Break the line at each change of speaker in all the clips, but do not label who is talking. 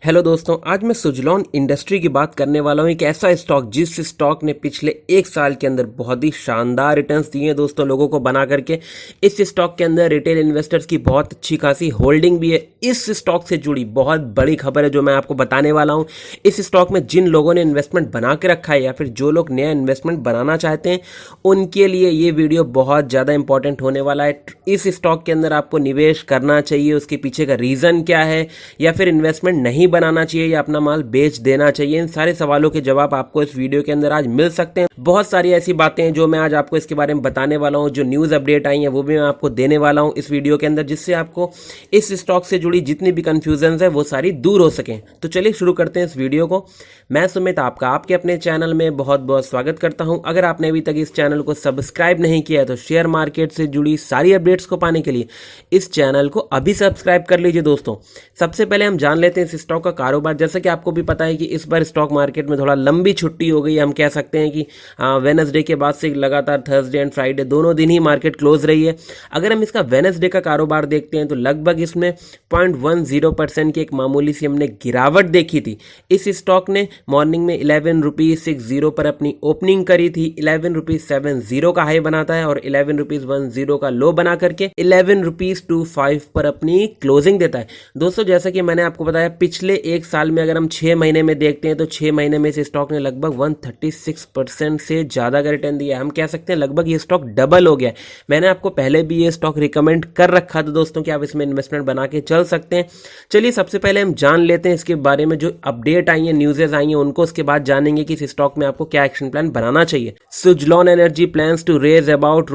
Hello दोस्तों, आज मैं सुजलॉन इंडस्ट्री की बात करने वाला हूं। एक ऐसा स्टॉक जिस स्टॉक ने पिछले एक साल के अंदर बहुत ही शानदार रिटर्न्स दिए हैं दोस्तों लोगों को बना करके। इस स्टॉक के अंदर रिटेल इन्वेस्टर्स की बहुत अच्छी खासी होल्डिंग भी है। इस स्टॉक से जुड़ी बहुत बड़ी खबर है जो मैं आपको बताने वाला हूं। इस स्टॉक में जिन लोगों ने इन्वेस्टमेंट बना के रखा है या फिर जो लोग नया इन्वेस्टमेंट बनाना चाहते हैं उनके लिए ये वीडियो बहुत ज़्यादा इंपॉर्टेंट होने वाला है। इस स्टॉक के अंदर आपको निवेश करना चाहिए, उसके पीछे का रीज़न क्या है, या फिर इन्वेस्टमेंट नहीं बनाना चाहिए या अपना माल बेच देना चाहिए। इन सारे सवालों के जवाब आपको इस वीडियो के अंदर आज मिल सकते हैं। बहुत सारी ऐसी बातें हैं जो मैं आज आपको इसके बारे में बताने वाला हूं। जो न्यूज़ अपडेट आई है वो भी मैं आपको देने वाला हूं इस वीडियो के अंदर, जिससे आपको इस स्टॉक से जुड़ी जितनी भी कंफ्यूजन है वो सारी दूर हो सकें। तो चलिए शुरू करते हैं इस वीडियो को। मैं सुमित आपका आपके अपने चैनल में बहुत बहुत स्वागत करता हूं। अगर आपने अभी तक इस चैनल को सब्सक्राइब नहीं किया है तो शेयर मार्केट से जुड़ी सारी अपडेट्स को पाने के लिए इस चैनल को अभी सब्सक्राइब कर लीजिए। दोस्तों, सबसे पहले हम जान लेते हैं इस स्टॉक का कारोबार। जैसा कि आपको भी पता है कि इस बार स्टॉक मार्केट में थोड़ा लंबी छुट्टी हो गई है। हम कह सकते हैं कि वेडनेसडे के बाद से लगातार थर्सडे एंड फ्राइडे दोनों दिन ही मार्केट क्लोज रही है। अगर हम इसका वेडनेसडे का कारोबार देखते हैं तो लगभग इसमें 0.10% की एक मामूली सी हमने गिरावट देखी थी। इस स्टॉक ने मॉर्निंग में 11 रुपीज 60 पर अपनी ओपनिंग करी थी। 11 रुपीज 70 का हाई बनाता है और 11 रुपीज 10 का लो बना करके 11 रुपीज 25 पर अपनी क्लोजिंग देता है। दोस्तों, जैसा कि मैंने आपको बताया, पिछले एक साल में अगर हम 6 महीने में देखते हैं तो 6 महीने में इस स्टॉक ने लगभग 136% से ज्यादा का रिटर्न दिया है। हम कह सकते हैं लगभग ये स्टॉक डबल हो गया है। मैंने आपको पहले भी ये स्टॉक रिकमेंड कर रखा था दोस्तों कि आप इसमें इन्वेस्टमेंट बना के चल सकते हैं। चलिए सबसे पहले हम जान लेते हैं इसके बारे में जो अपडेट आई है, न्यूज़ेस आई हैं उनको। उसके बाद जानेंगे कि इस स्टॉक में आपको क्या एक्शन प्लान बनाना चाहिए। Suzlon Energy plans to raise about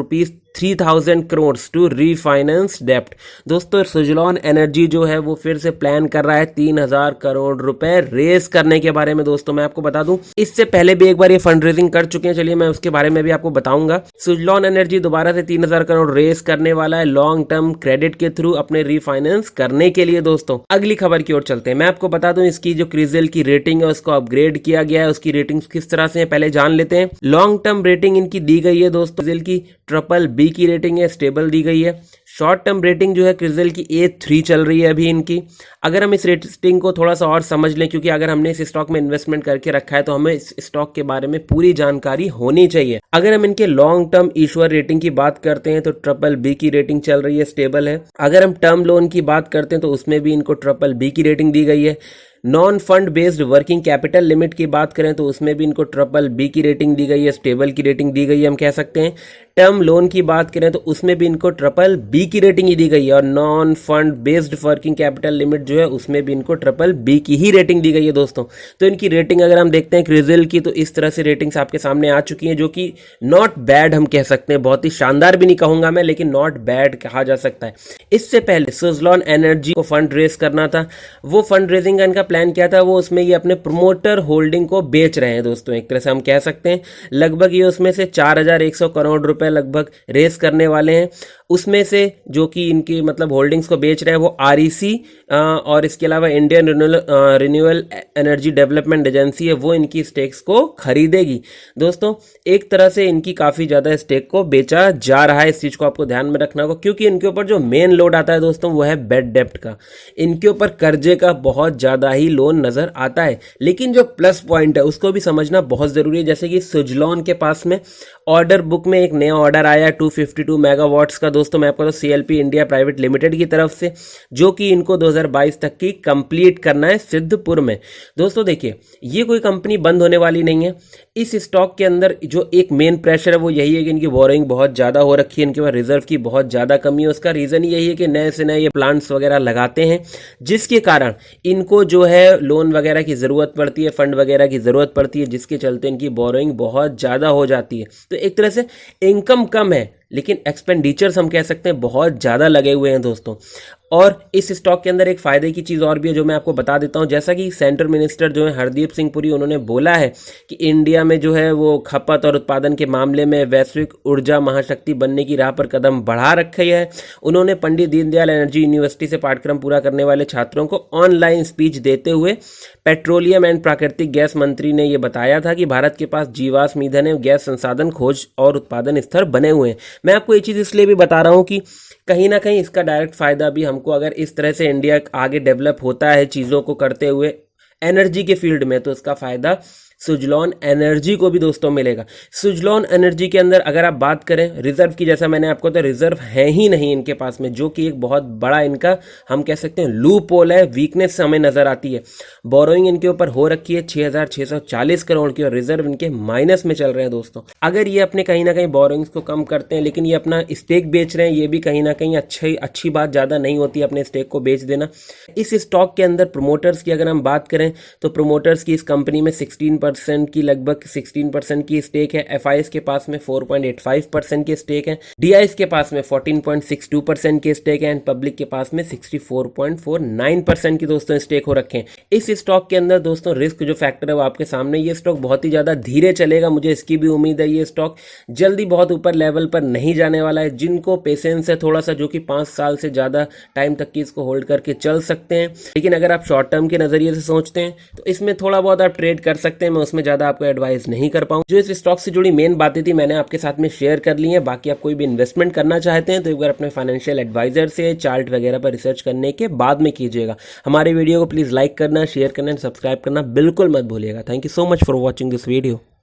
₹3000 crore to refinance डेप्ट। दोस्तों, सुजलॉन एनर्जी जो है वो फिर से प्लान कर रहा है 3000 करोड़ रुपए रेज करने के बारे में। दोस्तों, मैं आपको बता दूं, इससे पहले भी एक बार ये फंड रेजिंग कर चुके हैं। चलिए मैं उसके बारे में भी आपको बताऊंगा। सुजलॉन एनर्जी दोबारा से 3000 करोड़ रेज करने वाला है लॉन्ग टर्म क्रेडिट के थ्रू अपने रीफाइनेंस करने के लिए। दोस्तों, अगली खबर की ओर चलते हैं। मैं आपको बता दूं, इसकी जो क्रिसिल की रेटिंग है उसको अपग्रेड किया गया है। उसकी रेटिंग किस तरह से है पहले जान लेते हैं। लॉन्ग टर्म रेटिंग इनकी दी गई है दोस्तों, क्रिसिल की BBB की रेटिंग है, स्टेबल दी गई है। शॉर्ट टर्म रेटिंग जो है क्रिसिल की A3 चल रही है अभी इनकी। अगर हम इस रेटिंग को थोड़ा सा और समझ लें, क्योंकि अगर हमने इस स्टॉक में इन्वेस्टमेंट करके रखा है तो हमें इस स्टॉक के बारे में पूरी जानकारी होनी चाहिए। अगर हम इनके लॉन्ग टर्म इशूअर रेटिंग की बात करते हैं तो BBB की रेटिंग चल रही है, स्टेबल है। अगर हम टर्म लोन की बात करते हैं तो उसमें भी इनको BBB की रेटिंग दी गई है। Non fund based working capital limit की बात करें तो उसमें भी इनको BBB की रेटिंग दी गई है, स्टेबल की रेटिंग दी गई है हम कह सकते हैं। टर्म लोन की बात करें तो उसमें भी इनको BBB की रेटिंग ही दी गई है, और non fund based working capital limit जो है उसमें भी इनको BBB की ही रेटिंग दी गई है। दोस्तों, तो इनकी रेटिंग अगर हम देखते हैं क्रिसिल की, तो इस तरह से रेटिंग्स आपके सामने आ चुकी हैं, जो कि नॉट बैड हम कह सकते हैं। बहुत ही शानदार भी नहीं कहूंगा मैं, लेकिन नॉट बैड कहा जा सकता है। इससे पहले सुजलॉन एनर्जी को फंड रेज करना था। वो फंड रेजिंग का इनका प्लान क्या था, वो उसमें ये अपने प्रमोटर होल्डिंग को बेच रहे हैं। दोस्तों, एक तरह से हम कह सकते हैं लगभग ये उसमें से 4100 करोड़ रुपए लगभग रेस करने वाले हैं। उसमें से जो कि इनकी मतलब होल्डिंग्स को बेच रहे हैं वो REC और इसके अलावा Indian renewable energy development agency है, वो इनकी स्टेक्स को खरीदेगी। दोस्तों, एक तरह से इनकी काफी ज्यादा स्टेक को बेचा जा रहा है। इस चीज को आपको ध्यान में रखना होगा, क्योंकि इनके ऊपर जो मेन लोड आता है दोस्तों वो है बेड डेप्ट का। इनके ऊपर कर्जे का बहुत ज्यादा ही लोन नजर आता है। लेकिन जो प्लस पॉइंट है उसको भी समझना बहुत जरूरी है। जैसे कि सुजलॉन के पास में ऑर्डर बुक में एक नया ऑर्डर आया 252 मेगावाट्स का। दोस्तों, मैं आपको CLP इंडिया प्राइवेट लिमिटेड की तरफ से, जो कि इनको 2022 तक की कंप्लीट करना है सिद्धपुर में। दोस्तों देखिए, ये कोई कंपनी बंद होने वाली नहीं है। इस स्टॉक के अंदर जो एक मेन प्रेशर है वो यही है कि इनकी बोरोइंग बहुत ज्यादा हो रखी है, इनके पास रिजर्व की बहुत ज्यादा कमी है। उसका रीजन यही है कि नए से नए ये प्लांट्स वगैरह लगाते हैं, जिसके कारण इनको जो है लोन वगैरह की जरूरत पड़ती है, फंड वगैरह की जरूरत पड़ती है, जिसके चलते इनकी बोरोइंग बहुत ज्यादा हो जाती है। तो एक तरह से इनकम कम है लेकिन एक्सपेंडिचर्स हम कह सकते हैं बहुत ज्यादा लगे हुए हैं दोस्तों। और इस स्टॉक के अंदर एक फायदे की चीज और भी है जो मैं आपको बता देता हूं। जैसा कि सेंट्रल मिनिस्टर जो है हरदीप सिंह पुरी, उन्होंने बोला है कि इंडिया में जो है वो खपत और उत्पादन के मामले में वैश्विक ऊर्जा महाशक्ति बनने की राह पर कदम बढ़ा रखी है। उन्होंने पंडित दीनदयाल एनर्जी यूनिवर्सिटी से पाठ्यक्रम पूरा करने वाले छात्रों को ऑनलाइन स्पीच देते हुए पेट्रोलियम एंड प्राकृतिक गैस मंत्री ने यह बताया था कि भारत के पास जीवाश्म ईंधन एवं गैस संसाधन खोज और उत्पादन स्तर बने हुए हैं। मैं आपको ये चीज इसलिए भी बता रहा हूं कि कहीं ना कहीं इसका डायरेक्ट फायदा भी हमको, अगर इस तरह से इंडिया आगे डेवलप होता है चीज़ों को करते हुए एनर्जी के फील्ड में, तो इसका फायदा सुजलॉन एनर्जी को भी दोस्तों मिलेगा। सुजलॉन एनर्जी के अंदर अगर आप बात करें रिजर्व की, जैसा मैंने आपको तो रिजर्व है ही नहीं इनके पास में, जो कि एक बहुत बड़ा इनका हम कह सकते हैं लूप होल है, वीकनेस हमें नजर आती है। बोरोइंग इनके ऊपर हो रखी है 6,640 करोड़ की, और रिजर्व इनके माइनस में चल रहे हैं दोस्तों। अगर ये अपने कहीं ना कहीं बोरोइंग्स को कम करते हैं, लेकिन ये अपना स्टेक बेच रहे हैं, ये भी कहीं ना कहीं अच्छी बात ज़्यादा नहीं होती अपने स्टेक को बेच देना। इस स्टॉक के अंदर प्रोमोटर्स की अगर हम बात करें तो प्रोमोटर्स की इस कंपनी में 16% की, लगभग 16% की स्टेक है। एफआईएस के पास में 4.85% की स्टेक है। डीआईएस के पास में 14.62% की स्टेक है, एंड पब्लिक के पास में 64.49% की दोस्तों स्टेक हो रखे हैं। इस स्टॉक के अंदर दोस्तों रिस्क जो फैक्टर है वो आपके सामने, ये स्टॉक बहुत ही ज्यादा धीरे चलेगा, मुझे इसकी भी उम्मीद है। ये स्टॉक जल्दी बहुत ऊपर लेवल पर नहीं जाने वाला है। जिनको पेशेंस है थोड़ा सा, जो कि 5 साल से ज्यादा टाइम तक की इसको होल्ड करके चल सकते हैं, लेकिन अगर आप शॉर्ट टर्म के नजरिए से सोचते हैं तो इसमें थोड़ा बहुत आप ट्रेड कर सकते हैं। मैं उसमें ज्यादा आपको एडवाइस नहीं कर पाऊँ। जो इस स्टॉक से जुड़ी मेन बातें थी मैंने आपके साथ में शेयर कर ली है। बाकी आप कोई भी इन्वेस्टमेंट करना चाहते हैं तो एक बार अपने फाइनेंशियल एडवाइजर से चार्ट वगैरह पर रिसर्च करने के बाद में कीजिएगा। हमारे वीडियो को प्लीज लाइक करना, शेयर करना, सब्सक्राइब करना बिल्कुल मत भूलिएगा। Thank you so much for watching this video.